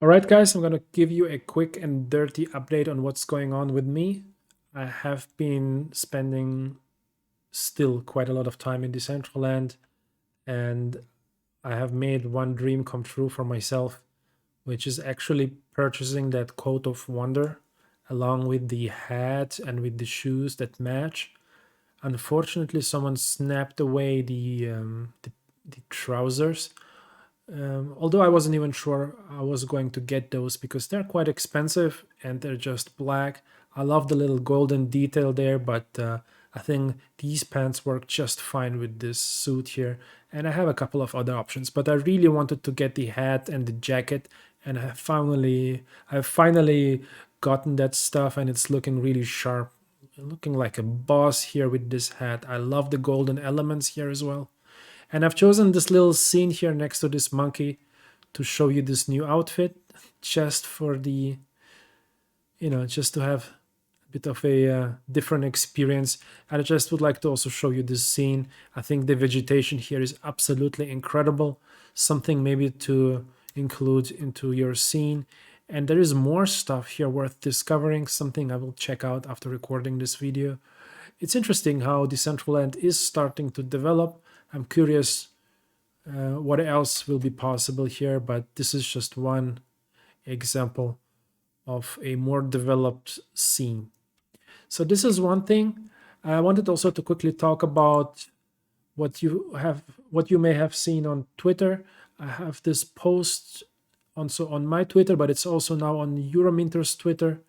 All right, guys, I'm going to give you a quick and dirty update on what's going on with me. I have been spending still quite a lot of time in Decentraland, and I have made one dream come true for myself, which is actually purchasing that coat of wonder along with the hat and with the shoes that match. Unfortunately, someone snapped away the trousers. Although I wasn't even sure I was going to get those because they're quite expensive and they're just black. I love the little golden detail there, but I think these pants work just fine with this suit here. And I have a couple of other options, but I really wanted to get the hat and the jacket, and I've finally gotten that stuff, and it's looking really sharp, looking like a boss here with this hat. I love the golden elements here as well. And I've chosen this little scene here next to this monkey to show you this new outfit, just for the, just to have a bit of a different experience. And I just would like to also show you this scene. I think the vegetation here is absolutely incredible. Something maybe to include into your scene. And there is more stuff here worth discovering, something I will check out after recording this video. It's interesting how Decentraland is starting to develop. I'm curious what else will be possible here, but this is just one example of a more developed scene. So this is one thing. I wanted also to quickly talk about what you may have seen on Twitter. I have this post also on my Twitter, but it's also now on Eurominter's Twitter.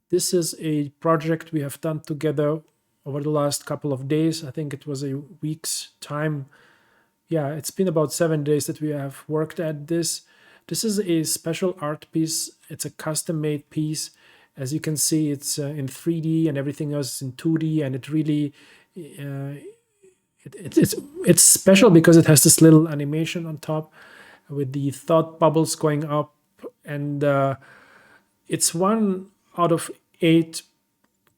This is a project we have done together over the last couple of days. I think it was a week's time. Yeah, it's been about 7 days that we have worked at this. This is a special art piece. It's a custom made piece. As you can see, it's in 3D and everything else is in 2D, and it really it's special because it has this little animation on top with the thought bubbles going up, and it's one out of 8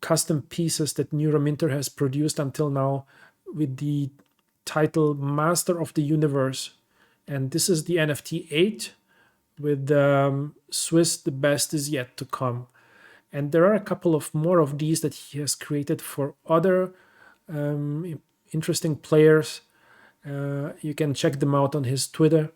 custom pieces that Neurominter has produced until now with the title Master of the Universe. And this is the NFT 8 with Swiss The Best Is Yet to Come. And there are a couple of more of these that he has created for other interesting players. You can check them out on his Twitter.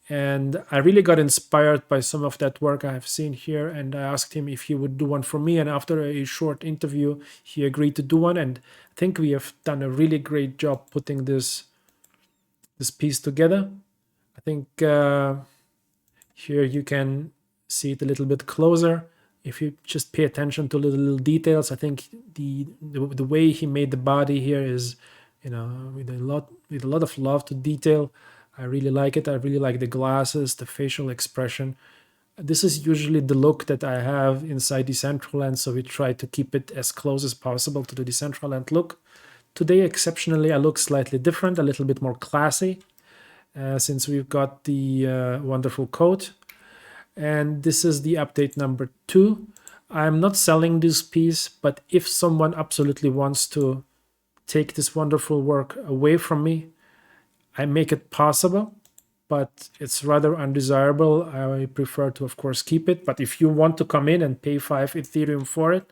And I really got inspired by some of that work I have seen here, and I asked him if he would do one for me, and after a short interview he agreed to do one, and I think we have done a really great job putting this piece together. I think here you can see it a little bit closer. If you just pay attention to little details, I think the way he made the body here is, with a lot of love to detail. I really like it. I really like the glasses, the facial expression. This is usually the look that I have inside Decentraland, so we try to keep it as close as possible to the Decentraland look. Today, exceptionally, I look slightly different, a little bit more classy, since we've got the wonderful coat. And this is the update number 2. I'm not selling this piece, but if someone absolutely wants to take this wonderful work away from me, I make it possible, but it's rather undesirable. I prefer to, of course, keep it. But if you want to come in and pay 5 Ethereum for it,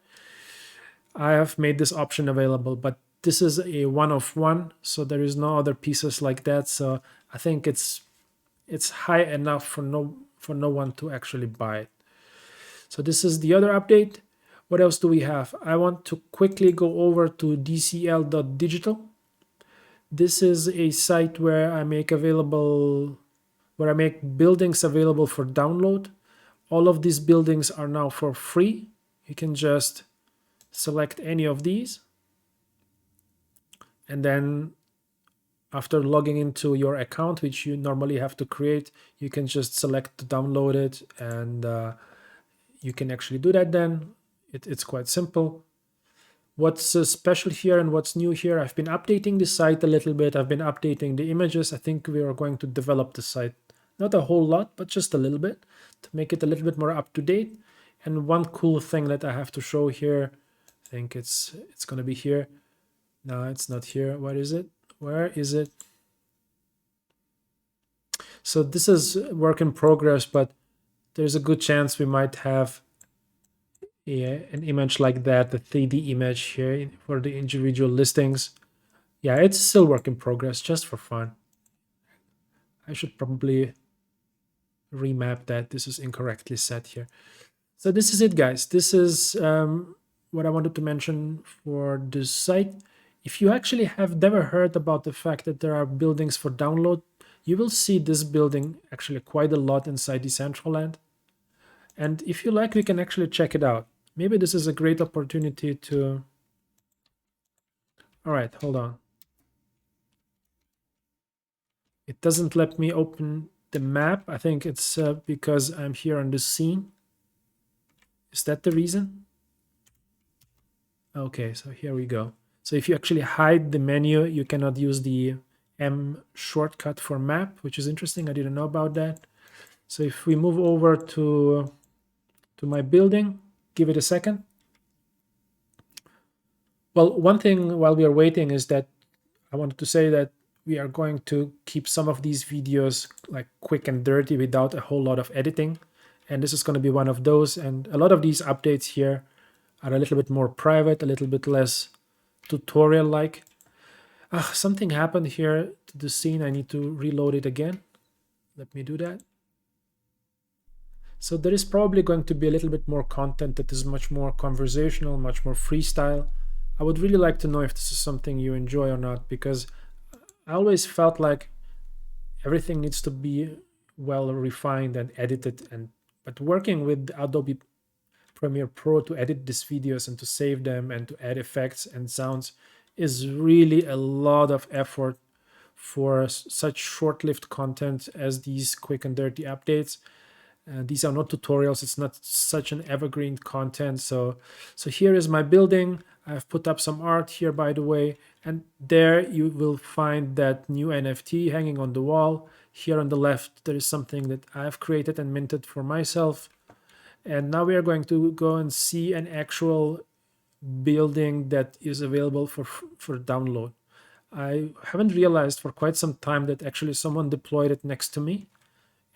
I have made this option available. But this is a one-of-one, so there is no other pieces like that. So I think it's high enough for no one to actually buy it. So this is the other update. What else do we have? I want to quickly go over to dcl.digital. This is a site where I make buildings available for download. All of these buildings are now for free. You can just select any of these, and then after logging into your account, which you normally have to create, you can just select to download it, and you can actually do that then. It's quite simple. What's special here and what's new here? I've been updating the site a little bit. I've been updating the images. I think we are going to develop the site. Not a whole lot, but just a little bit to make it a little bit more up to date. And one cool thing that I have to show here, I think it's going to be here. No, it's not here. What is it? Where is it? So this is work in progress, but there's a good chance we might have an image like that, the 3D image here for the individual listings. Yeah, it's still work in progress, just for fun. I should probably remap that. This is incorrectly set here. So this is it, guys. This is what I wanted to mention for this site. If you actually have never heard about the fact that there are buildings for download, you will see this building actually quite a lot inside Decentraland. And if you like, we can actually check it out. Maybe this is a great opportunity to... All right, hold on. It doesn't let me open the map. I think it's because I'm here on the scene. Is that the reason? Okay, so here we go. So if you actually hide the menu, you cannot use the M shortcut for map, which is interesting. I didn't know about that. So if we move over to my building, give it a second. Well, one thing while we are waiting is that I wanted to say that we are going to keep some of these videos like quick and dirty without a whole lot of editing. And this is going to be one of those. And a lot of these updates here are a little bit more private, a little bit less tutorial-like. Something happened here to the scene. I need to reload it again. Let me do that. So there is probably going to be a little bit more content that is much more conversational, much more freestyle. I would really like to know if this is something you enjoy or not, because I always felt like everything needs to be well refined and edited, but working with Adobe Premiere Pro to edit these videos and to save them and to add effects and sounds is really a lot of effort for such short-lived content as these quick and dirty updates. These are not tutorials. It's not such an evergreen content. So here is my building. I've put up some art here, by the way, and there you will find that new NFT hanging on the wall. Here on the left, there is something that I've created and minted for myself. And now we are going to go and see an actual building that is available for download. I haven't realized for quite some time that actually someone deployed it next to me.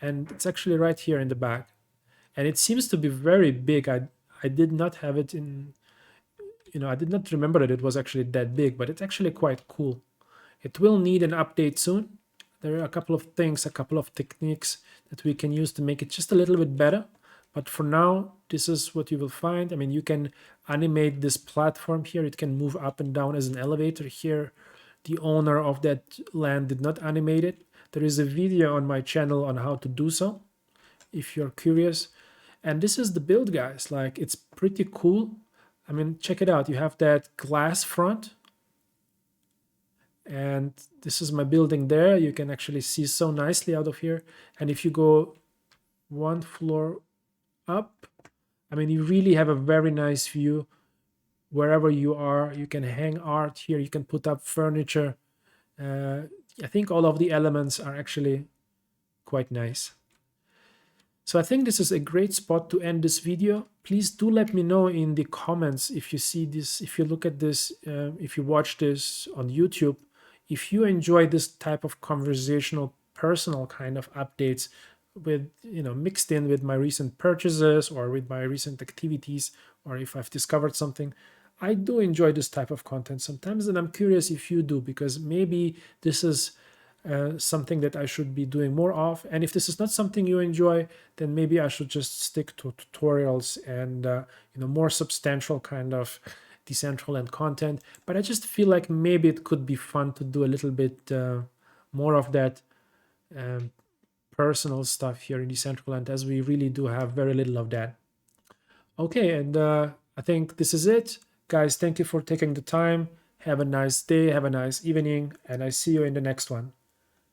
And it's actually right here in the back. And it seems to be very big. I did not have it in, I did not remember that it was actually that big, but it's actually quite cool. It will need an update soon. There are a couple of things, a couple of techniques that we can use to make it just a little bit better. But for now, this is what you will find. I mean, you can animate this platform here. It can move up and down as an elevator here. The owner of that land did not animate it. There is a video on my channel on how to do so, if you're curious. And this is the build, guys. Like, it's pretty cool. I mean, check it out. You have that glass front. And this is my building there. You can actually see so nicely out of here. And if you go one floor up, I mean, you really have a very nice view wherever you are. You can hang art here. You can put up furniture. I think all of the elements are actually quite nice. So I think this is a great spot to end this video. Please do let me know in the comments if you see this, if you look at this, if you watch this on YouTube, if you enjoy this type of conversational, personal kind of updates with, mixed in with my recent purchases or with my recent activities, or if I've discovered something. I do enjoy this type of content sometimes, and I'm curious if you do, because maybe this is something that I should be doing more of. And if this is not something you enjoy, then maybe I should just stick to tutorials and more substantial kind of Decentraland content. But I just feel like maybe it could be fun to do a little bit more of that personal stuff here in Decentraland, as we really do have very little of that. Okay, and I think this is it. Guys, thank you for taking the time. Have a nice day, have a nice evening, and I see you in the next one.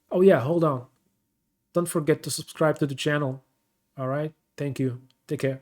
Oh yeah, hold on. Don't forget to subscribe to the channel. All right, thank you. Take care.